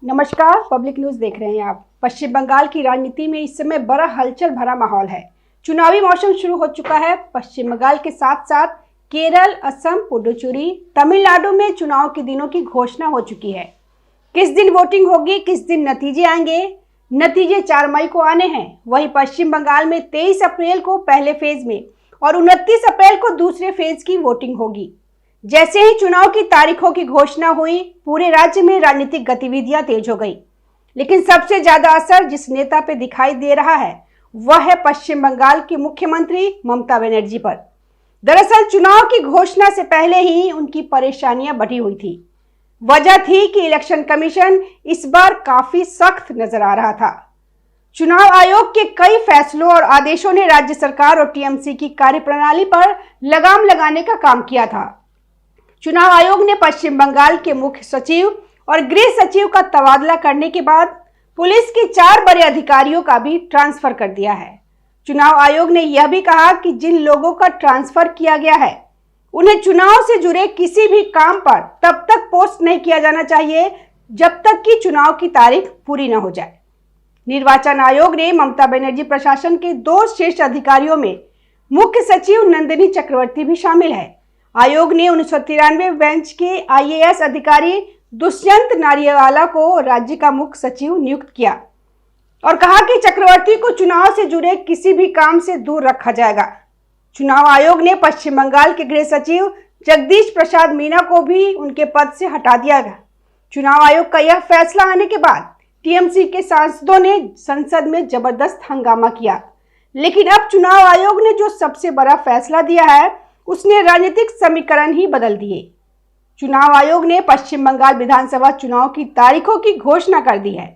नमस्कार, public news देख रहे हैं आप। पश्चिम बंगाल की राजनीति में इस समय बड़ा हलचल भरा माहौल है। चुनावी मौसम शुरू हो चुका है। पश्चिम बंगाल के साथ साथ केरल, असम, पुडुचेरी, तमिलनाडु में चुनाव के दिनों की घोषणा हो चुकी है। किस दिन वोटिंग होगी, किस दिन नतीजे आएंगे? नतीजे 4 मई को आने हैं। वहीं पश्चिम बंगाल में 23 अप्रैल को पहले फेज में और 29 अप्रैल को दूसरे फेज की वोटिंग होगी। जैसे ही चुनाव की तारीखों की घोषणा हुई, पूरे राज्य में राजनीतिक गतिविधियां तेज हो गई। लेकिन सबसे ज्यादा असर जिस नेता पे दिखाई दे रहा है वह है पश्चिम बंगाल की मुख्यमंत्री ममता बनर्जी पर। दरअसल चुनाव की घोषणा से पहले ही उनकी परेशानियां बढ़ी हुई थी। वजह थी कि इलेक्शन कमीशन इस बार काफी सख्त नजर आ रहा था। चुनाव आयोग के कई फैसलों और आदेशों ने राज्य सरकार और टीएमसी की कार्यप्रणाली पर लगाम लगाने का काम किया था। चुनाव आयोग ने पश्चिम बंगाल के मुख्य सचिव और गृह सचिव का तबादला करने के बाद पुलिस के 4 बड़े अधिकारियों का भी ट्रांसफर कर दिया है। चुनाव आयोग ने यह भी कहा कि जिन लोगों का ट्रांसफर किया गया है उन्हें चुनाव से जुड़े किसी भी काम पर तब तक पोस्ट नहीं किया जाना चाहिए जब तक कि चुनाव की तारीख पूरी न हो जाए। निर्वाचन आयोग ने ममता बनर्जी प्रशासन के 2 शीर्ष अधिकारियों में मुख्य सचिव नंदिनी चक्रवर्ती भी शामिल है। आयोग ने 1993 बेंच के आईएएस अधिकारी दुष्यंत नारियावाला को राज्य का मुख्य सचिव नियुक्त किया और कहा कि चक्रवर्ती को चुनाव से जुड़े किसी भी काम से दूर रखा जाएगा। चुनाव आयोग ने पश्चिम बंगाल के गृह सचिव जगदीश प्रसाद मीना को भी उनके पद से हटा दिया गया। चुनाव आयोग का यह फैसला आने के बाद टीएमसी के सांसदों ने संसद में जबरदस्त हंगामा किया। लेकिन अब चुनाव आयोग ने जो सबसे बड़ा फैसला दिया है उसने राजनीतिक समीकरण ही बदल दिए। चुनाव आयोग ने पश्चिम बंगाल विधानसभा चुनाव की तारीखों की घोषणा कर दी है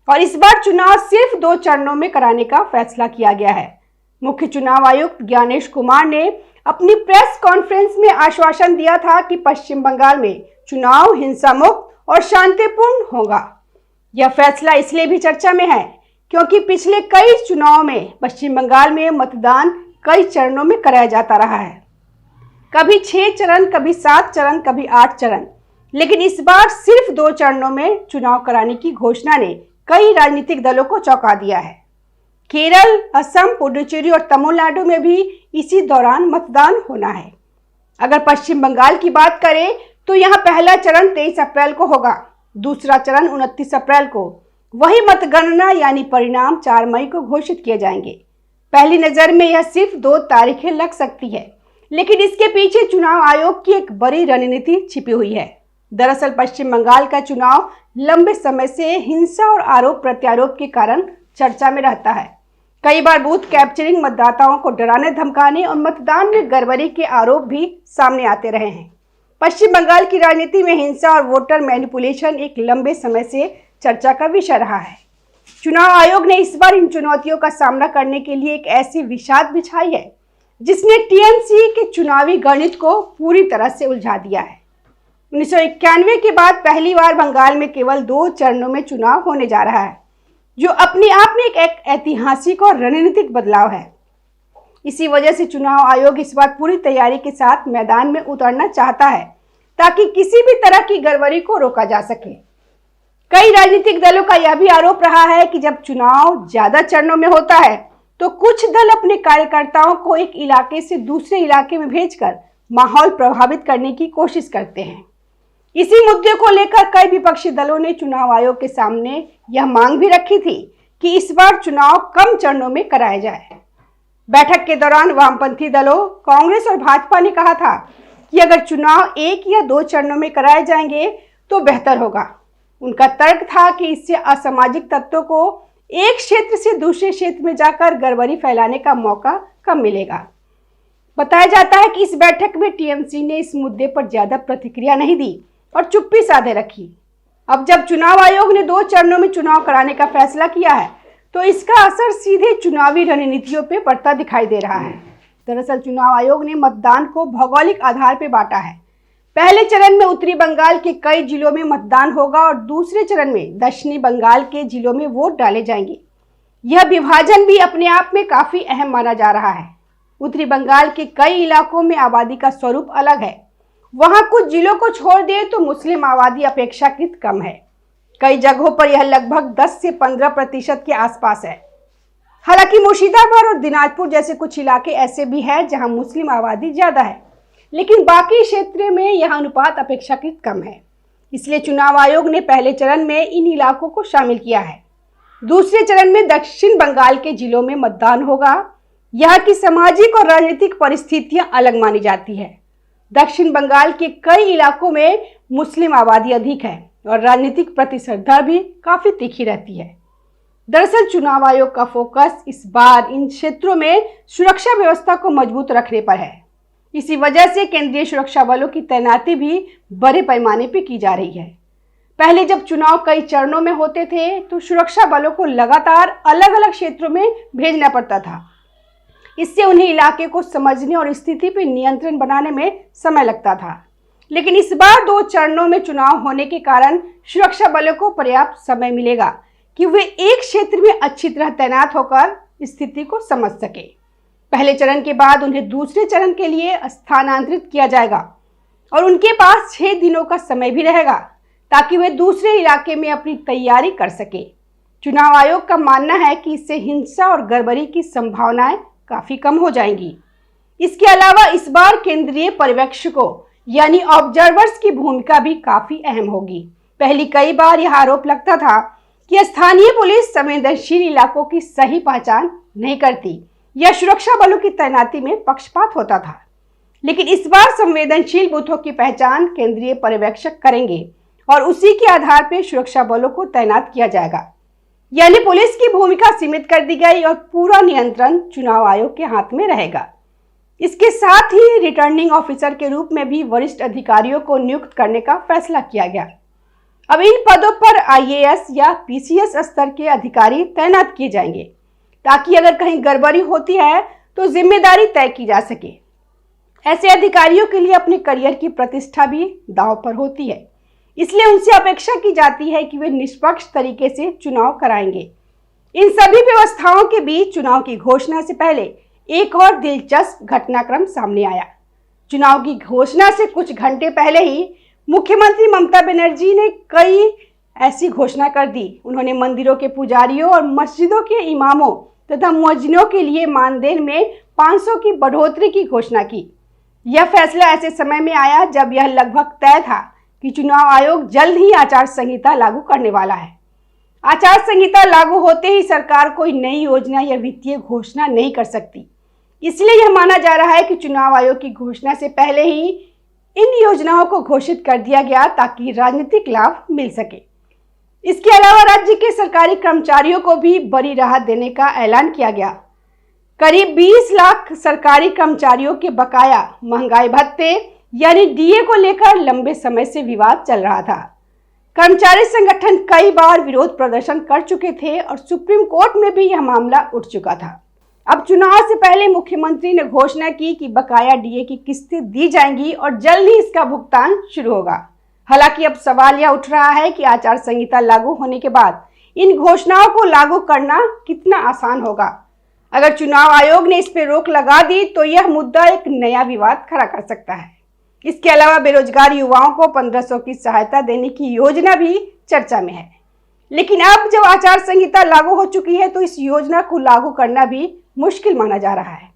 और इस बार चुनाव सिर्फ 2 चरणों में कराने का फैसला किया गया है। मुख्य चुनाव आयुक्त ज्ञानेश कुमार ने अपनी प्रेस कॉन्फ्रेंस में आश्वासन दिया था कि पश्चिम बंगाल में चुनाव हिंसा मुक्त और शांतिपूर्ण होगा। यह फैसला इसलिए भी चर्चा में है क्योंकि पिछले कई चुनाव में पश्चिम बंगाल में मतदान कई चरणों में कराया जाता रहा है। कभी 6 चरण, कभी 7 चरण, कभी 8 चरण, लेकिन इस बार सिर्फ 2 चरणों में चुनाव कराने की घोषणा ने कई राजनीतिक दलों को चौंका दिया है। केरल, असम, पुडुचेरी और तमिलनाडु में भी इसी दौरान मतदान होना है। अगर पश्चिम बंगाल की बात करें तो यहाँ पहला चरण 23 अप्रैल को होगा, दूसरा चरण 29 अप्रैल को। वही मतगणना यानी परिणाम 4 मई को घोषित किए जाएंगे। पहली नजर में यह सिर्फ 2 तारीखें लग सकती है, लेकिन इसके पीछे चुनाव आयोग की एक बड़ी रणनीति छिपी हुई है। दरअसल पश्चिम बंगाल का चुनाव लंबे समय से हिंसा और आरोप प्रत्यारोप के कारण चर्चा में रहता है। कई बार बूथ कैप्चरिंग, मतदाताओं को डराने धमकाने और मतदान में गड़बड़ी के आरोप भी सामने आते रहे हैं। पश्चिम बंगाल की राजनीति में हिंसा और वोटर मैनिपुलेशन एक लंबे समय से चर्चा का विषय रहा है। चुनाव आयोग ने इस बार इन चुनौतियों का सामना करने के लिए एक ऐसी विषाद बिछाई है जिसने टीएमसी के चुनावी गणित को पूरी तरह से उलझा दिया है। 1991 के बाद पहली बार बंगाल में केवल 2 चरणों में चुनाव होने जा रहा है, जो अपने आप में एक ऐतिहासिक और रणनीतिक बदलाव है। इसी वजह से चुनाव आयोग इस बार पूरी तैयारी के साथ मैदान में उतरना चाहता है ताकि किसी भी तरह की गड़बड़ी को रोका जा सके। कई राजनीतिक दलों का यह भी आरोप रहा है कि जब चुनाव ज्यादा चरणों में होता है तो कुछ दल अपने कार्यकर्ताओं को एक इलाके से दूसरे इलाके में भेजकर माहौल प्रभावित करने की कोशिश करते हैं। इसी मुद्दे को लेकर कई विपक्षी दलों ने चुनाव आयोग के सामने यह मांग भी रखी थी कि इस बार चुनाव कम चरणों में कराया जाए। बैठक के दौरान वामपंथी दलों कांग्रेस और भाजपा ने कहा था कि अगर चुनाव 1 या 2 चरणों में कराए जाएंगे तो बेहतर होगा। उनका तर्क था कि इससे असामाजिक तत्वों को एक क्षेत्र से दूसरे क्षेत्र में जाकर गड़बड़ी फैलाने का मौका कम मिलेगा। बताया जाता है कि इस बैठक में टीएमसी ने इस मुद्दे पर ज्यादा प्रतिक्रिया नहीं दी और चुप्पी साधे रखी। अब जब चुनाव आयोग ने 2 चरणों में चुनाव कराने का फैसला किया है तो इसका असर सीधे चुनावी रणनीतियों पर पड़ता दिखाई दे रहा है। दरअसल चुनाव आयोग ने मतदान को भौगोलिक आधार पर बांटा है। पहले चरण में उत्तरी बंगाल के कई जिलों में मतदान होगा और दूसरे चरण में दक्षिणी बंगाल के जिलों में वोट डाले जाएंगे। यह विभाजन भी अपने आप में काफी अहम माना जा रहा है। उत्तरी बंगाल के कई इलाकों में आबादी का स्वरूप अलग है। वहां कुछ जिलों को छोड़ दे तो मुस्लिम आबादी अपेक्षाकृत कम है। कई जगहों पर यह लगभग 10 से 15% के आसपास है। हालांकि मुर्शिदाबाद और दिनाजपुर जैसे कुछ इलाके ऐसे भी हैं जहां मुस्लिम आबादी ज्यादा है, लेकिन बाकी क्षेत्र में यह अनुपात अपेक्षाकृत कम है। इसलिए चुनाव आयोग ने पहले चरण में इन इलाकों को शामिल किया है। दूसरे चरण में दक्षिण बंगाल के जिलों में मतदान होगा। यहाँ की सामाजिक और राजनीतिक परिस्थितियां अलग मानी जाती है। दक्षिण बंगाल के कई इलाकों में मुस्लिम आबादी अधिक है और राजनीतिक प्रतिस्पर्धा भी काफी तीखी रहती है। दरअसल चुनाव आयोग का फोकस इस बार इन क्षेत्रों में सुरक्षा व्यवस्था को मजबूत रखने पर है। इसी वजह से केंद्रीय सुरक्षा बलों की तैनाती भी बड़े पैमाने पर की जा रही है। पहले जब चुनाव कई चरणों में होते थे तो सुरक्षा बलों को लगातार अलग अलग क्षेत्रों में भेजना पड़ता था। इससे उन्हें इलाके को समझने और स्थिति पर नियंत्रण बनाने में समय लगता था। लेकिन इस बार 2 चरणों में चुनाव होने के कारण सुरक्षा बलों को पर्याप्त समय मिलेगा कि वे एक क्षेत्र में अच्छी तरह तैनात होकर स्थिति को समझ सके। पहले चरण के बाद उन्हें दूसरे चरण के लिए स्थानांतरित किया जाएगा और उनके पास 6 दिनों का समय भी रहेगा ताकि वे दूसरे इलाके में अपनी तैयारी कर सके। चुनाव आयोग का मानना है कि इससे हिंसा और गड़बड़ी की संभावनाएं काफी कम हो जाएंगी। इसके अलावा इस बार केंद्रीय पर्यवेक्षकों यानी ऑब्जर्वर्स की भूमिका भी काफी अहम होगी। पहले कई बार यह आरोप लगता था कि स्थानीय पुलिस संवेदनशील इलाकों की सही पहचान नहीं करती या सुरक्षा बलों की तैनाती में पक्षपात होता था, लेकिन इस बार संवेदनशील बूथों की पहचान केंद्रीय पर्यवेक्षक करेंगे और उसी के आधार पर सुरक्षा बलों को तैनात किया जाएगा। यानी पुलिस की भूमिका सीमित कर दी गई और पूरा नियंत्रण चुनाव आयोग के हाथ में रहेगा। इसके साथ ही रिटर्निंग ऑफिसर के रूप में भी वरिष्ठ अधिकारियों को नियुक्त करने का फैसला किया गया। अब इन पदों पर आईएएस या पीसीएस स्तर के अधिकारी तैनात किए जाएंगे ताकि अगर कहीं गड़बड़ी होती है तो जिम्मेदारी तय की जा सके। ऐसे अधिकारियों के लिए अपने करियर की प्रतिष्ठा भी दांव पर होती है, इसलिए उनसे अपेक्षा की जाती है कि वे निष्पक्ष तरीके से चुनाव कराएंगे। इन सभी व्यवस्थाओं के बीच चुनाव की घोषणा से पहले एक और दिलचस्प घटनाक्रम सामने आया। चुनाव की घोषणा से कुछ घंटे पहले ही मुख्यमंत्री ममता बनर्जी ने कई ऐसी घोषणा कर दी। उन्होंने मंदिरों के पुजारियों और मस्जिदों के इमामों तथा मुअज्जिनों के लिए मानदेय में 500 की बढ़ोतरी की घोषणा की। यह फैसला ऐसे समय में आया जब यह लगभग तय था कि चुनाव आयोग जल्द ही आचार संहिता लागू करने वाला है। आचार संहिता लागू होते ही सरकार कोई नई योजना या वित्तीय घोषणा नहीं कर सकती। इसलिए यह माना जा रहा है कि चुनाव आयोग की घोषणा से पहले ही इन योजनाओं को घोषित कर दिया गया ताकि राजनीतिक लाभ मिल सके। इसके अलावा राज्य के सरकारी कर्मचारियों को भी बड़ी राहत देने का ऐलान किया गया। करीब 20 लाख सरकारी कर्मचारियों के बकाया महंगाई भत्ते यानी डीए को लेकर लंबे समय से विवाद चल रहा था। कर्मचारी संगठन कई बार विरोध प्रदर्शन कर चुके थे और सुप्रीम कोर्ट में भी यह मामला उठ चुका था। अब चुनाव से पहले मुख्यमंत्री ने घोषणा की कि बकाया डीए की किस्तें दी जाएंगी और जल्द ही इसका भुगतान शुरू होगा। हालांकि अब सवाल यह उठ रहा है कि आचार संहिता लागू होने के बाद इन घोषणाओं को लागू करना कितना आसान होगा। अगर चुनाव आयोग ने इस पर रोक लगा दी तो यह मुद्दा एक नया विवाद खड़ा कर सकता है। इसके अलावा बेरोजगार युवाओं को 1500 की सहायता देने की योजना भी चर्चा में है, लेकिन अब जब आचार संहिता लागू हो चुकी है तो इस योजना को लागू करना भी मुश्किल माना जा रहा है।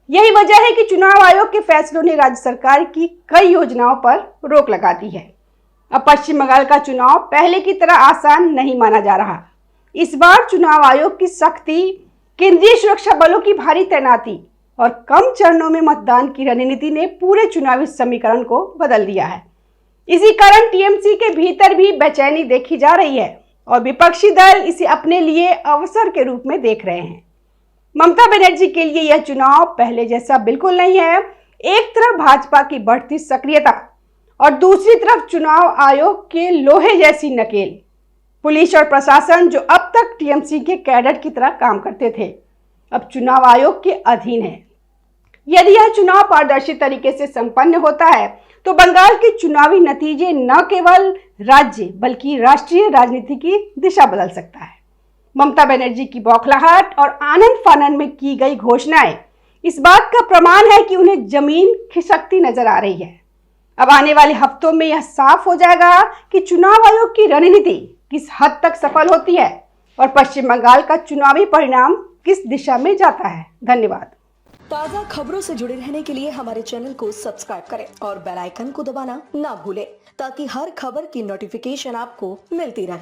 यही वजह है कि चुनाव आयोग के फैसलों ने राज्य सरकार की कई योजनाओं पर रोक लगा दी है। अब पश्चिम बंगाल का चुनाव पहले की तरह आसान नहीं माना जा रहा। इस बार चुनाव आयोग की सख्ती, केंद्रीय सुरक्षा बलों की भारी तैनाती और कम चरणों में मतदान की रणनीति ने पूरे चुनावी समीकरण को बदल दिया है। इसी कारण टीएमसी के भीतर भी बेचैनी देखी जा रही है और विपक्षी दल इसे अपने लिए अवसर के रूप में देख रहे हैं। ममता बनर्जी के लिए यह चुनाव पहले जैसा बिल्कुल नहीं है। एक तरफ भाजपा की बढ़ती सक्रियता और दूसरी तरफ चुनाव आयोग के लोहे जैसी नकेल। पुलिस और प्रशासन जो अब तक टीएमसी के कैडर की तरह काम करते थे, अब चुनाव आयोग के अधीन है। यदि यह चुनाव पारदर्शी तरीके से संपन्न होता है तो बंगाल के चुनावी नतीजे न केवल राज्य बल्कि राष्ट्रीय राजनीति की दिशा बदल सकता है। ममता बनर्जी की बौखलाहट और आनंद फानन में की गई घोषणाएं इस बात का प्रमाण है कि उन्हें जमीन खिसकती नजर आ रही है। अब आने वाले हफ्तों में यह साफ हो जाएगा कि चुनाव आयोग की रणनीति किस हद तक सफल होती है और पश्चिम बंगाल का चुनावी परिणाम किस दिशा में जाता है। धन्यवाद। ताज़ा खबरों से जुड़े रहने के लिए हमारे चैनल को सब्सक्राइब करें और बेल आइकन को दबाना ना भूलें ताकि हर खबर की नोटिफिकेशन आपको मिलती रहे।